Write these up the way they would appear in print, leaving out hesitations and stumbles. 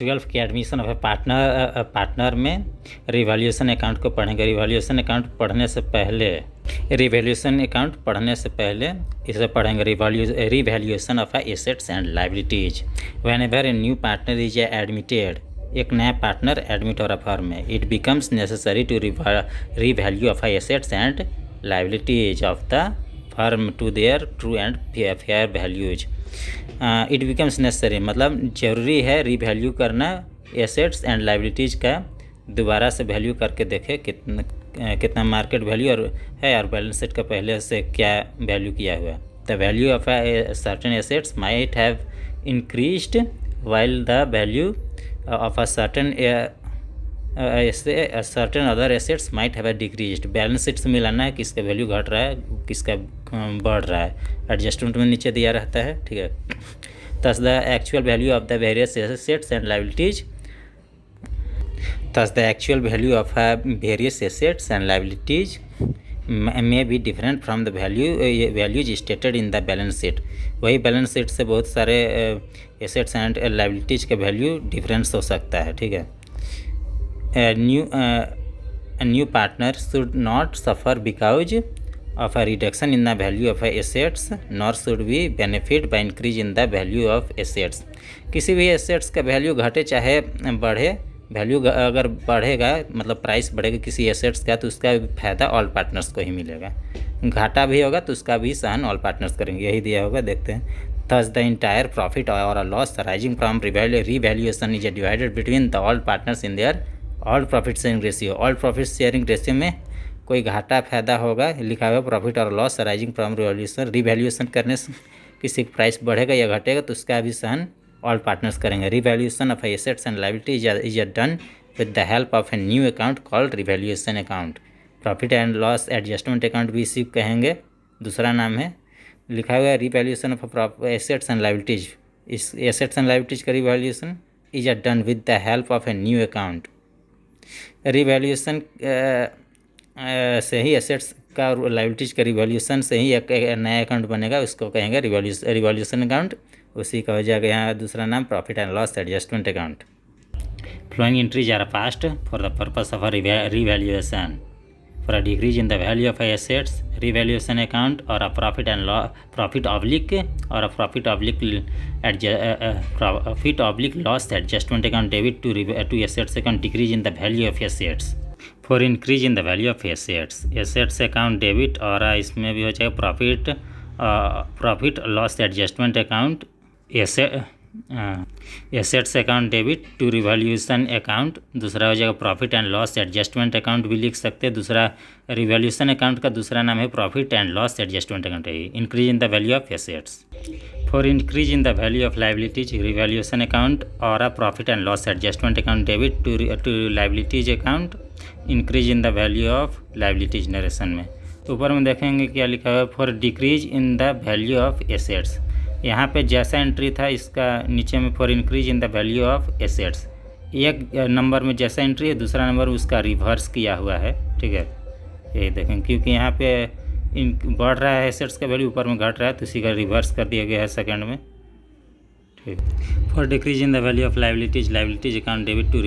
12 के admission of partner में revaluation account को पढ़ेंगे। रिवैल्यूएशन अकाउंट पढ़ने से पहले इसे पढ़ेंगे revaluation of assets and liabilities. Whenever a new partner is admitted, एक नया पार्टनर एडमिट हो रहा फर्म में, it becomes necessary to revalue of assets and liabilities of the firm to their true and fair values. It becomes necessary मतलब ज़रूरी है revalue करना assets and liabilities का, दोबारा से वैल्यू करके देखे कितना मार्केट वैल्यू और बैलेंस शीट का पहले से क्या वैल्यू किया हुआ है। The value of certain assets might have increased while the value of certain other assets might have decreased. Balance sheet से मिलाना है किसका वैल्यू घट रहा है किसका बढ़ रहा है, एडजस्टमेंट में नीचे दिया रहता है, ठीक है। Thus the actual value of the various assets and liabilities may be different from the values stated in the balance sheet। वही बैलेंस शीट से बहुत सारे एसेट्स एंड लायबिलिटीज के वैल्यू डिफरेंस हो सकता है, ठीक है। New partner should not suffer because of a reduction in the value of assets nor should we benefit by increase in the value of assets। किसी भी एसेट्स का value घटे चाहे बढ़े, वैल्यू अगर बढ़ेगा मतलब प्राइस बढ़ेगा किसी एसेट्स का तो उसका फ़ायदा ऑल पार्टनर्स को ही मिलेगा, घाटा भी होगा तो उसका भी सहन ऑल पार्टनर्स करेंगे, यही दिया होगा, देखते हैं। Thus the entire profit or a loss arising from revaluation is divided between the all partners in their all profit sharing ratio। All profit sharing ratio में कोई घाटा फायदा होगा लिखा हुआ प्रॉफिट और लॉस अराइजिंग फ्रॉम रिवैल्यूएशन करने से किसी प्राइस बढ़ेगा या घटेगा तो उसका भी सहन ऑल पार्टनर्स करेंगे। Revaluation of assets and liabilities is done with the help of a new account called revaluation account. Profit and loss adjustment account भी इसी कहेंगे, दूसरा नाम है। लिखा हुआ है revaluation of assets and liabilities. इस एसेट्स एंड लायबिलिटीज का revaluation is done with the help of a new account. Revaluation से ही एसेट्स का लायबिलिटीज का रिवैल्यूएशन से ही एक नया अकाउंट बनेगा, उसको कहेंगे रिवैल्यूएशन अकाउंट। उसी का हो जाएगा यहाँ दूसरा नाम profit and loss adjustment account. Following entries are passed for the purpose of revaluation. For a decrease in the value of assets revaluation account और a profit oblique loss adjustment account debit to assets account decrease in the value of assets. For increase in the value of assets account debit और इसमें भी हो जाएगा profit loss adjustment account assets account debit to revaluation account. दूसरा हो जाएगा profit and loss adjustment account भी लिख सकते हैं। दूसरा रिवैल्यूएशन अकाउंट का दूसरा नाम है profit and loss adjustment account है। Increase in the value of assets. For increase in the value of liabilities revaluation account और a profit and loss adjustment account debit to liabilities account. Increase in the value of liabilities narration में ऊपर में देखेंगे क्या लिखा हुआ है for decrease in the value of assets. यहाँ पे जैसा एंट्री था इसका नीचे में for increase in the value of assets, एक नंबर में जैसा एंट्री है दूसरा नंबर उसका रिवर्स किया हुआ है, ठीक है। ये देखें क्योंकि यहाँ पे बढ़ रहा है एसेट्स का वैल्यू, ऊपर में घट रहा है तो इसी का रिवर्स कर दिया गया है सेकंड में, ठीक। For decrease in the value of liabilities account debit to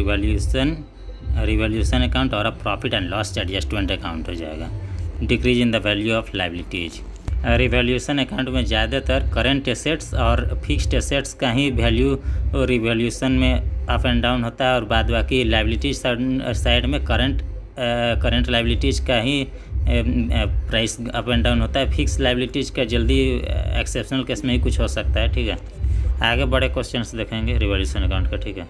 revaluation account और profit and loss adjustment account हो जाएगा। Decrease in the value of liabilities revaluation account में ज़्यादातर करंट एसेट्स और फिक्स्ड एसेट्स का ही वैल्यू रिवैल्यूएशन में अप एंड डाउन होता है और बाद बाकी लायबिलिटीज साइड में करंट लायबिलिटीज़ का ही प्राइस अप एंड डाउन होता है। फिक्स लायबिलिटीज़ का जल्दी एक्सेप्शनल केस में ही कुछ हो सकता है, ठीक है। आगे बड़े क्वेश्चंस देखेंगे रिवैल्यूएशन अकाउंट का, ठीक है।